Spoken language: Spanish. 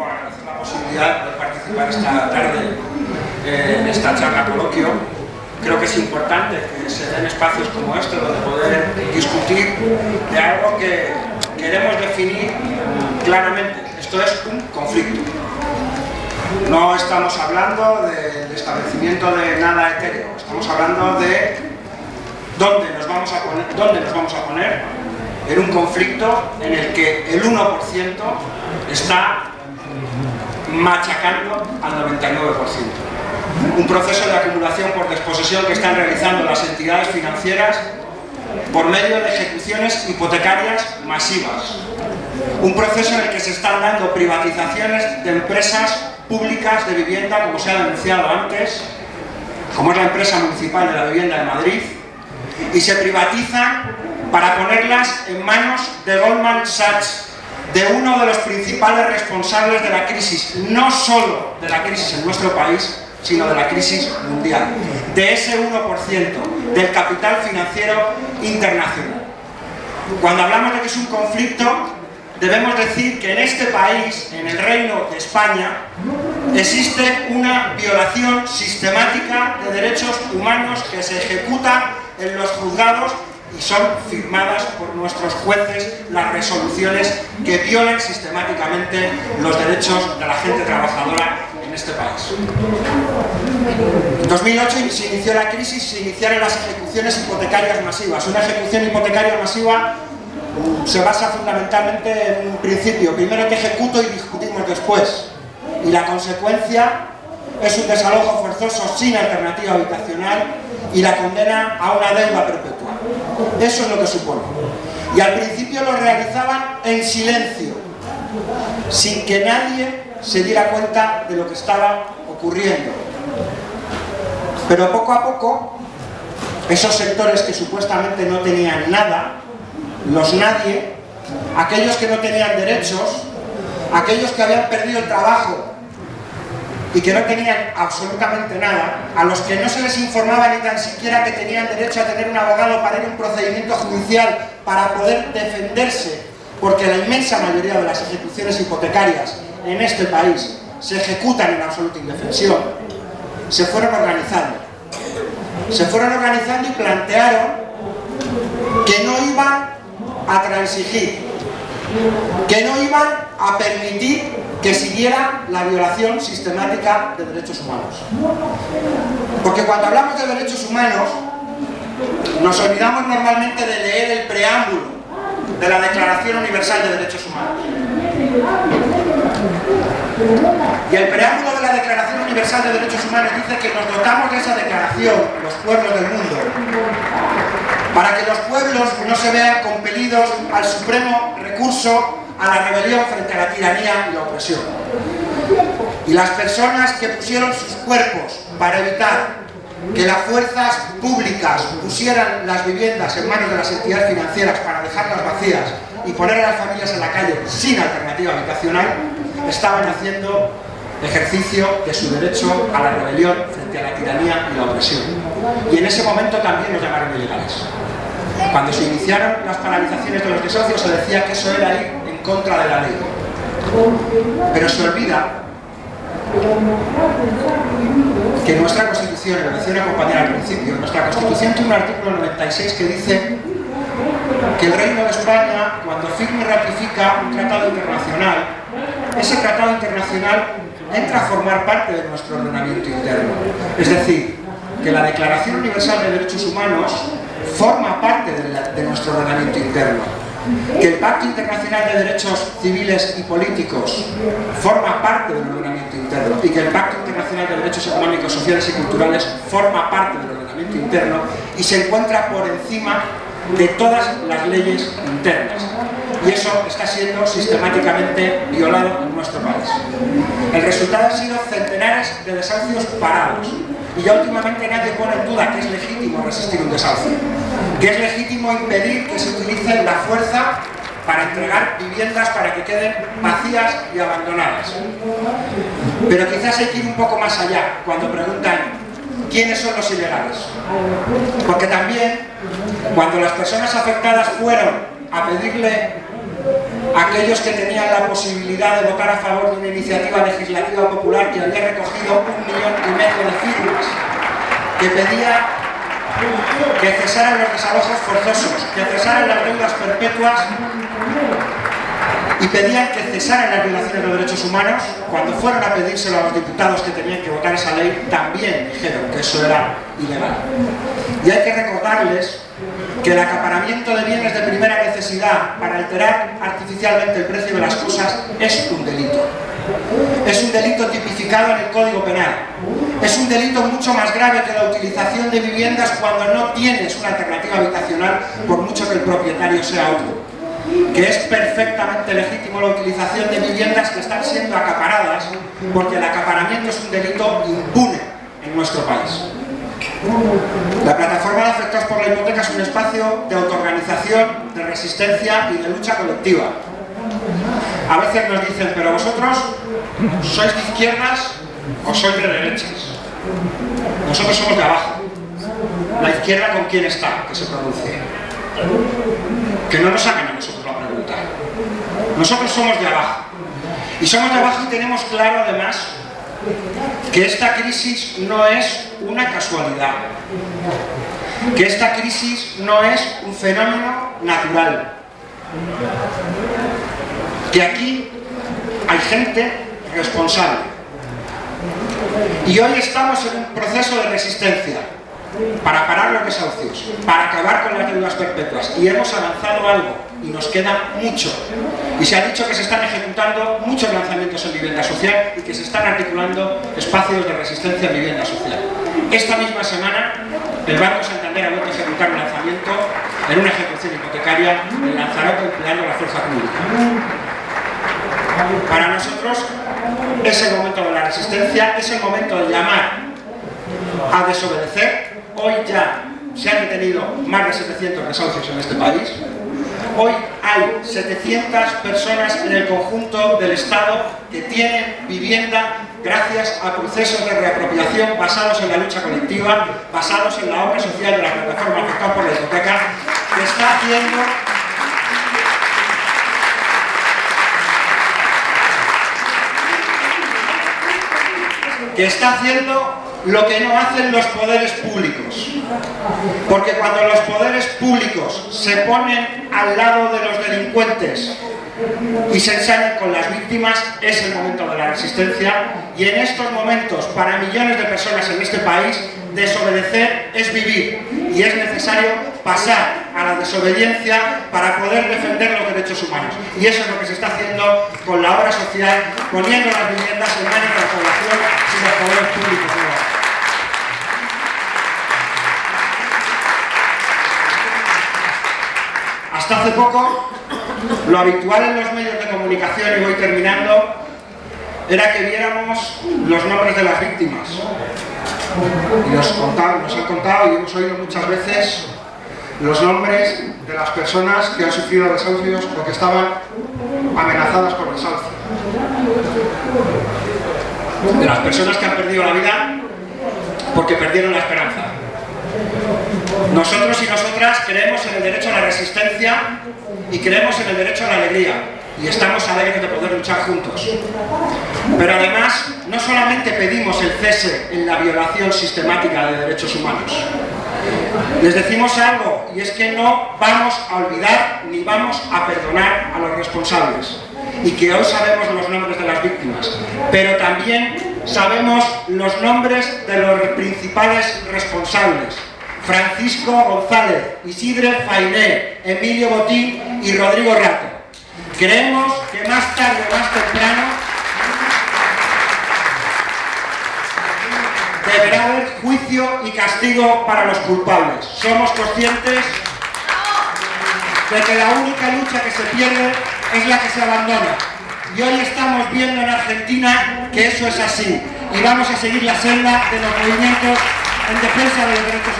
Agradecer la posibilidad de participar esta tarde en esta charla coloquio. Creo que es importante que se den espacios como este donde poder discutir de algo que queremos definir claramente. Esto es un conflicto. No estamos hablando del establecimiento de nada etéreo, estamos hablando de dónde nos vamos a poner en un conflicto en el que el 1% está machacando al 99%. Un proceso de acumulación por desposesión que están realizando las entidades financieras por medio de ejecuciones hipotecarias masivas. Un proceso en el que se están dando privatizaciones de empresas públicas de vivienda, como se ha denunciado antes, como es la empresa municipal de la vivienda de Madrid, y se privatizan para ponerlas en manos de Goldman Sachs, de uno de los principales responsables de la crisis, no solo de la crisis en nuestro país, sino de la crisis mundial, de ese 1% del capital financiero internacional. Cuando hablamos de que es un conflicto, debemos decir que en este país, en el Reino de España, existe una violación sistemática de derechos humanos que se ejecuta en los juzgados y son firmadas por nuestros jueces las resoluciones que violan sistemáticamente los derechos de la gente trabajadora en este país. En 2008 se inició la crisis, se iniciaron las ejecuciones hipotecarias masivas. Una ejecución hipotecaria masiva se basa fundamentalmente en un principio: primero te ejecuto y discutimos después. Y la consecuencia es un desalojo forzoso sin alternativa habitacional y la condena a una deuda perpetua. Eso es lo que supone. Y al principio lo realizaban en silencio, sin que nadie se diera cuenta de lo que estaba ocurriendo. Pero poco a poco, esos sectores que supuestamente no tenían nada, los nadie, aquellos que no tenían derechos, aquellos que habían perdido el trabajo y que no tenían absolutamente nada, a los que no se les informaba ni tan siquiera que tenían derecho a tener un abogado para ir a un procedimiento judicial para poder defenderse, porque la inmensa mayoría de las ejecuciones hipotecarias en este país se ejecutan en absoluta indefensión, se fueron organizando. Se fueron organizando y plantearon que no iban a transigir, que no iban a permitir que siguiera la violación sistemática de derechos humanos. Porque cuando hablamos de derechos humanos, nos olvidamos normalmente de leer el preámbulo de la Declaración Universal de Derechos Humanos. Y el preámbulo de la Declaración Universal de Derechos Humanos dice que nos dotamos de esa declaración, los pueblos del mundo, para que los pueblos no se vean compelidos al supremo recurso a la rebelión frente a la tiranía y la opresión. Y las personas que pusieron sus cuerpos para evitar que las fuerzas públicas pusieran las viviendas en manos de las entidades financieras para dejarlas vacías y poner a las familias en la calle sin alternativa habitacional, estaban haciendo ejercicio de su derecho a la rebelión frente a la tiranía y la opresión. Y en ese momento también los llamaron ilegales. Cuando se iniciaron las paralizaciones de los desahucios se decía que eso era ir en contra de la ley. Pero se olvida que nuestra Constitución, lo decía una compañera al principio, nuestra Constitución tiene un artículo 96 que dice que el Reino de España, cuando firma y ratifica un tratado internacional, ese tratado internacional entra a formar parte de nuestro ordenamiento interno. Es decir, que la Declaración Universal de Derechos Humanos forma parte de nuestro ordenamiento interno, que el Pacto Internacional de Derechos Civiles y Políticos forma parte del ordenamiento interno y que el Pacto Internacional de Derechos Económicos, Sociales y Culturales forma parte del ordenamiento interno y se encuentra por encima de todas las leyes internas. Y eso está siendo sistemáticamente violado en nuestro país. El resultado han sido centenares de desahucios parados. Y ya últimamente nadie pone en duda que es legítimo resistir un desahucio, que es legítimo impedir que se utilice la fuerza para entregar viviendas para que queden vacías y abandonadas. Pero quizás hay que ir un poco más allá cuando preguntan ¿quiénes son los ilegales? Porque también cuando las personas afectadas fueron a pedirle aquellos que tenían la posibilidad de votar a favor de una iniciativa legislativa popular que había recogido 1,5 millones de firmas, que pedía que cesaran los desalojos forzosos, que cesaran las deudas perpetuas y pedían que cesaran las violaciones de los derechos humanos. Cuando fueron a pedírselo a los diputados que tenían que votar esa ley, también dijeron que eso era ilegal. Y hay que recordarles que el acaparamiento de bienes de primera necesidad para alterar artificialmente el precio de las cosas es un delito. Es un delito tipificado en el Código Penal. Es un delito mucho más grave que la utilización de viviendas cuando no tienes una alternativa habitacional, por mucho que el propietario sea otro. Que es perfectamente legítimo la utilización de viviendas que están siendo acaparadas, porque el acaparamiento es un delito impune en nuestro país. La plataforma de afectados por la hipoteca es un espacio de autoorganización, de resistencia y de lucha colectiva. A veces nos dicen, pero vosotros sois de izquierdas o sois de derechas. Nosotros somos de abajo. La izquierda con quién está, que se pronuncie. Que no nos hagan a nosotros la pregunta. Nosotros somos de abajo. Y somos de abajo y tenemos claro además que esta crisis no es una casualidad. Que esta crisis no es un fenómeno natural. Que aquí hay gente responsable. Y hoy estamos en un proceso de resistencia para parar los desahucios, para acabar con las deudas perpetuas, y hemos avanzado algo y nos queda mucho, y se ha dicho que se están ejecutando muchos lanzamientos en vivienda social y que se están articulando espacios de resistencia en vivienda social. Esta misma semana el Banco Santander ha vuelto a ejecutar un lanzamiento en una ejecución hipotecaria en Lanzarote empleando la fuerza pública. Para nosotros es el momento de la resistencia, es el momento de llamar a desobedecer. Hoy ya se han detenido más de 700 desahucios en este país. Hoy hay 700 personas en el conjunto del Estado que tienen vivienda gracias a procesos de reapropiación basados en la lucha colectiva, basados en la obra social de la plataforma afectada por la hipoteca, que está haciendo lo que no hacen los poderes públicos. Porque cuando los poderes públicos se ponen al lado de los delincuentes y se ensañan con las víctimas, es el momento de la resistencia. Y en estos momentos, para millones de personas en este país, desobedecer es vivir. Y es necesario pasar a la desobediencia para poder defender los derechos humanos. Y eso es lo que se está haciendo con la obra social, poniendo las viviendas en manos de la población y los poderes públicos. Hasta hace poco, lo habitual en los medios de comunicación, y voy terminando, era que viéramos los nombres de las víctimas. Y nos han contado y hemos oído muchas veces los nombres de las personas que han sufrido desahucios o que estaban amenazadas por desahucio. De las personas que han perdido la vida porque perdieron la esperanza. Nosotros y nosotras creemos en el derecho a la resistencia y creemos en el derecho a la alegría, y estamos alegres de poder luchar juntos. Pero además, no solamente pedimos el cese en la violación sistemática de derechos humanos. Les decimos algo, y es que no vamos a olvidar ni vamos a perdonar a los responsables, y que hoy sabemos los nombres de las víctimas, pero también sabemos los nombres de los principales responsables: Francisco González, Isidre Fainé, Emilio Botín y Rodrigo Rato. Creemos que más tarde o más temprano deberá haber juicio y castigo para los culpables. Somos conscientes de que la única lucha que se pierde es la que se abandona. Y hoy estamos viendo en Argentina que eso es así. Y vamos a seguir la senda de los movimientos en defensa de los derechos humanos.